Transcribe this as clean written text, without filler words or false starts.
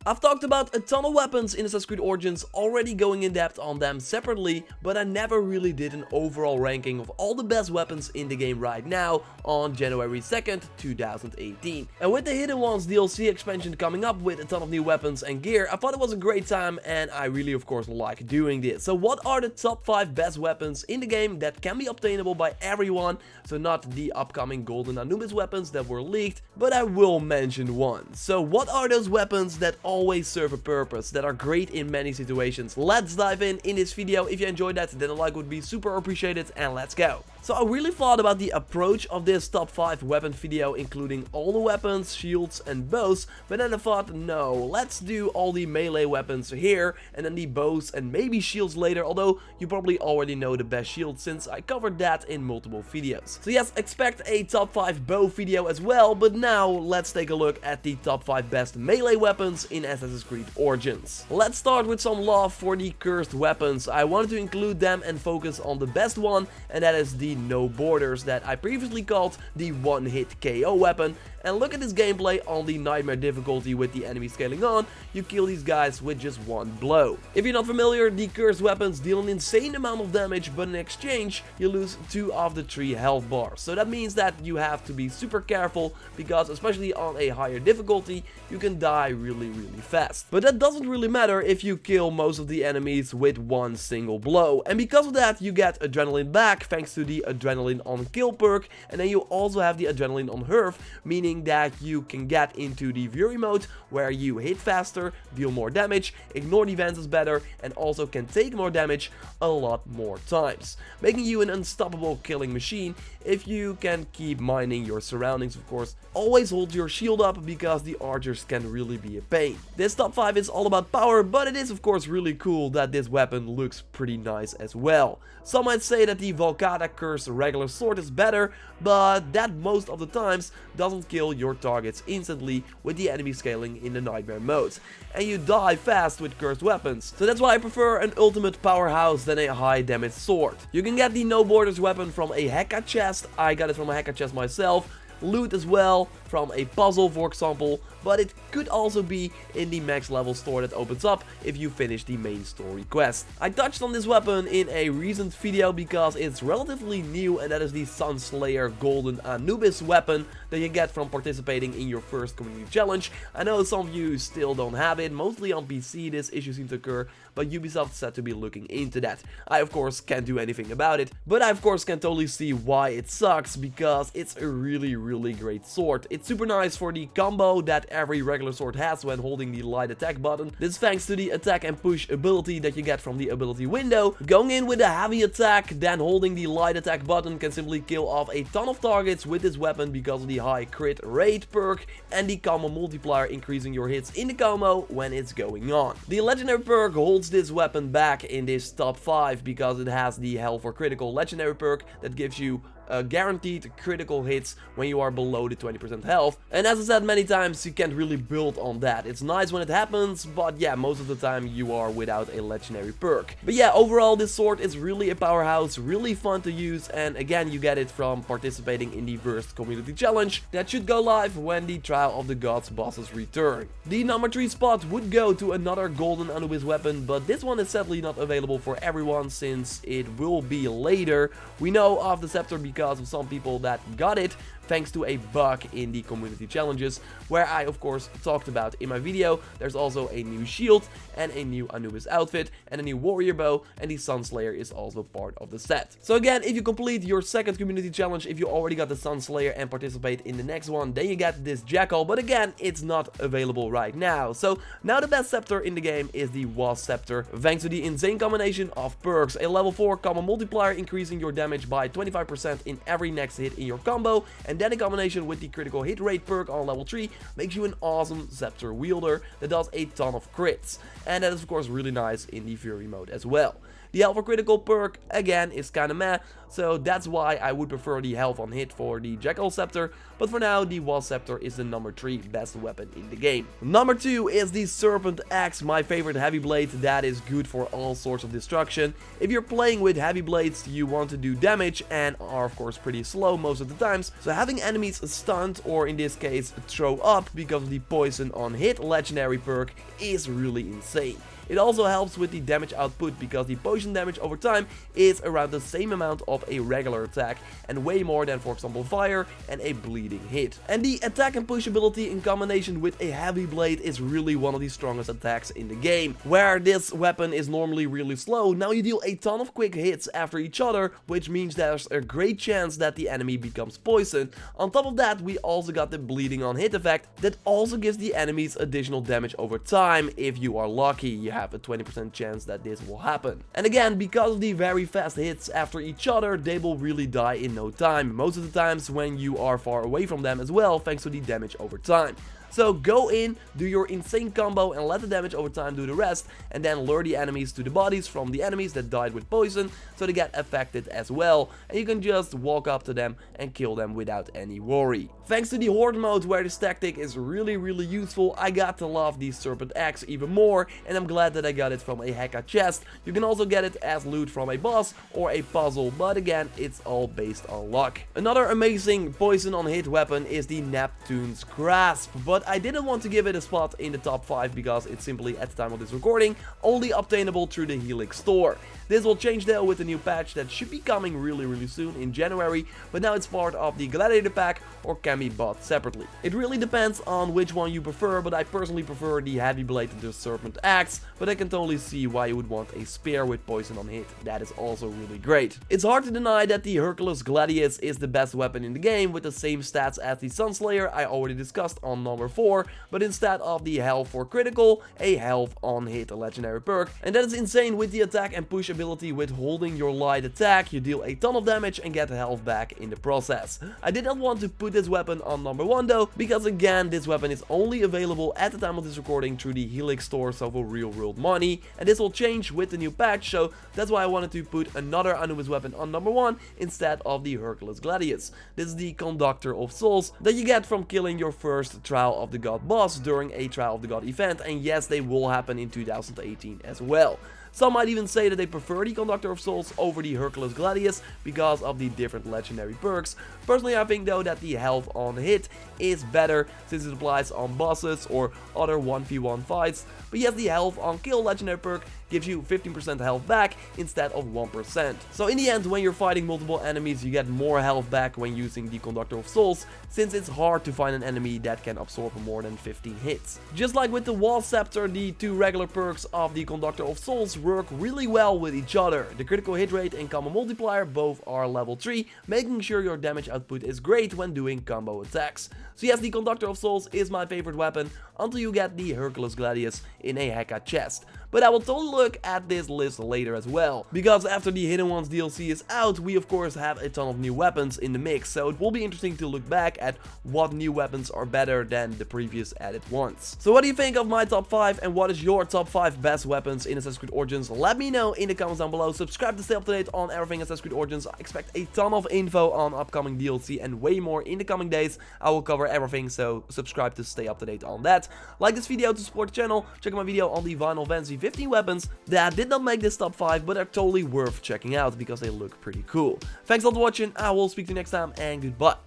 I've talked about a ton of weapons in Assassin's Creed Origins, already going in depth on them separately, but I never really did an overall ranking of all the best weapons in the game right now on January 2nd, 2018. And with the Hidden Ones DLC expansion coming up with a ton of new weapons and gear, I thought it was a great time, and I really of course like doing this. So what are the top 5 best weapons in the game that can be obtainable by everyone? So not the upcoming Golden Anubis weapons that were leaked, but I will mention one. So what are those weapons that always serve a purpose, that are great in many situations? Let's dive in this video. If you enjoyed that, then a like would be super appreciated, and let's go. So I really thought about the approach of this top 5 weapon video, including all the weapons, shields and bows, but then I thought, no, let's do all the melee weapons here, and then the bows and maybe shields later, although you probably already know the best shield since I covered that in multiple videos. So yes, expect a top 5 bow video as well, but now let's take a look at the top 5 best melee weapons in Assassin's Creed Origins. Let's start with some love for the cursed weapons. I wanted to include them and focus on the best one, and that is the No Borders that I previously called the one-hit KO weapon. And look at this gameplay on the Nightmare difficulty with the enemy scaling on. You kill these guys with just one blow. If you're not familiar, the cursed weapons deal an insane amount of damage, but in exchange you lose 2 of the 3 health bars. So that means that you have to be super careful, because especially on a higher difficulty you can die really fast. But that doesn't really matter if you kill most of the enemies with one single blow. And because of that you get adrenaline back thanks to the adrenaline on kill perk, and then you also have the adrenaline on Herf, meaning that you can get into the Fury mode where you hit faster, deal more damage, ignore defenses better, and also can take more damage a lot more times, making you an unstoppable killing machine if you can keep mining your surroundings, of course. Always hold your shield up because the archers can really be a pain. This top 5 is all about power, but it is of course really cool that this weapon looks pretty nice as well. Some might say that the Volcata Curse regular sword is better, but that most of the times doesn't kill your targets instantly with the enemy scaling in the Nightmare mode, and you die fast with cursed weapons. So that's why I prefer an ultimate powerhouse than a high damage sword. You can get the No Borders weapon from a Heka chest. I got it from a Heka chest myself. Loot as well from a puzzle, for example, but it could also be in the max level store that opens up if you finish the main story quest. I touched on this weapon in a recent video because it's relatively new, and that is the Sunslayer Golden Anubis weapon that you get from participating in your first community challenge. I know some of you still don't have it, mostly on PC this issue seems to occur, but Ubisoft said to be looking into that. I of course can't do anything about it, but I of course can totally see why it sucks, because it's a really great sword. It's super nice for the combo that every regular sword has when holding the light attack button. This is thanks to the attack and push ability that you get from the ability window. Going in with a heavy attack, then holding the light attack button can simply kill off a ton of targets with this weapon because of the high crit rate perk and the combo multiplier, increasing your hits in the combo when it's going on. The legendary perk holds this weapon back in this top 5 because it has the Hell for Critical legendary perk that gives you guaranteed critical hits when you are below the 20% health, and as I said many times, you can't really build on that. It's nice when it happens, but yeah, most of the time you are without a legendary perk. But yeah, overall this sword is really a powerhouse, really fun to use, and again you get it from participating in the first community challenge that should go live when the Trial of the Gods bosses return. The number 3 spot would go to another Golden Anubis weapon, but this one is sadly not available for everyone since it will be later. We know of the Scepter because of some people that got it thanks to a bug in the community challenges, where I of course talked about in my video. There's also a new shield and a new Anubis outfit and a new warrior bow, and the Sunslayer is also part of the set. So again, if you complete your second community challenge, if you already got the Sunslayer and participate in the next one, then you get this Jackal, but again, it's not available right now. So now the best scepter in the game is the Wasp Scepter, thanks to the insane combination of perks: a level 4 combo multiplier increasing your damage by 25% in every next hit in your combo, and then in combination with the critical hit rate perk on level 3 makes you an awesome scepter wielder that does a ton of crits, and that is of course really nice in the Fury mode as well. The health for critical perk, again, is kinda meh, so that's why I would prefer the health on hit for the Jackal Scepter, but for now, the Jackal Scepter is the number 3 best weapon in the game. Number 2 is the Serpent axe, my favorite heavy blade that is good for all sorts of destruction. If you're playing with heavy blades, you want to do damage and are of course pretty slow most of the times, so having enemies stunned, or in this case throw up because of the poison on hit legendary perk, is really insane. It also helps with the damage output because the poison damage over time is around the same amount of a regular attack and way more than, for example, fire and a bleeding hit. And the attack and push ability in combination with a heavy blade is really one of the strongest attacks in the game. Where this weapon is normally really slow, now you deal a ton of quick hits after each other, which means there's a great chance that the enemy becomes poisoned. On top of that, we also got the bleeding on hit effect that also gives the enemies additional damage over time. If you are lucky, you have a 20% chance that this will happen. And again, because of the very fast hits after each other, they will really die in no time, most of the times when you are far away from them as well, thanks to the damage over time. So go in, do your insane combo and let the damage over time do the rest, and then lure the enemies to the bodies from the enemies that died with poison, so they get affected as well, and you can just walk up to them and kill them without any worry. Thanks to the horde mode where this tactic is really useful, I got to love the Serpent axe even more, and I'm glad that I got it from a Heka chest. You can also get it as loot from a boss or a puzzle, but again, it's all based on luck. Another amazing poison on hit weapon is the Neptune's Grasp, but I didn't want to give it a spot in the top 5 because it's simply, at the time of this recording, only obtainable through the Helix store. This will change though with a new patch that should be coming really soon in January, but now it's part of the Gladiator pack or can be bought separately. It really depends on which one you prefer, but I personally prefer the heavy blade to the Serpent axe, but I can totally see why you would want a spear with poison on hit. That is also really great. It's hard to deny that the Hercules Gladius is the best weapon in the game with the same stats as the Sunslayer I already discussed on number 4, but instead of the health for critical, a health on hit legendary perk, and that is insane with the attack and push ability. With holding your light attack, you deal a ton of damage and get health back in the process. I did not want to put this weapon on number 1 though, because again, this weapon is only available at the time of this recording through the Helix store, so for real world money, and this will change with the new patch, so that's why I wanted to put another Anubis weapon on number 1 instead of the Hercules Gladius. This is the Conductor of Souls that you get from killing your first Trial of the God boss during a Trial of the God event, and yes, they will happen in 2018 as well. Some might even say that they prefer the Conductor of Souls over the Hercules Gladius because of the different legendary perks. Personally, I think though that the health on hit is better since it applies on bosses or other 1v1 fights, but yes, the health on kill legendary perk gives you 15% health back instead of 1%. So in the end, when you're fighting multiple enemies, you get more health back when using the Conductor of Souls, since it's hard to find an enemy that can absorb more than 15 hits. Just like with the Jackal Scepter, the 2 regular perks of the Conductor of Souls work really well with each other. The critical hit rate and combo multiplier both are level 3, making sure your damage output is great when doing combo attacks. So yes, the Conductor of Souls is my favorite weapon until you get the Hercules Gladius in a Heka chest. But I will totally look at this list later as well, because after the Hidden Ones DLC is out, we of course have a ton of new weapons in the mix, so it will be interesting to look back at what new weapons are better than the previous added ones. So what do you think of my top 5, and what is your top 5 best weapons in Assassin's Creed Origins? Let me know in the comments down below. Subscribe to stay up to date on everything Assassin's Creed Origins. I expect a ton of info on upcoming DLC and way more in the coming days. I will cover everything, so subscribe to stay up to date on that. Like this video to support the channel. Check out my video on the Final Fantasy 15 weapons that did not make this top 5, but are totally worth checking out because they look pretty cool. Thanks a lot for watching. I will speak to you next time, and goodbye.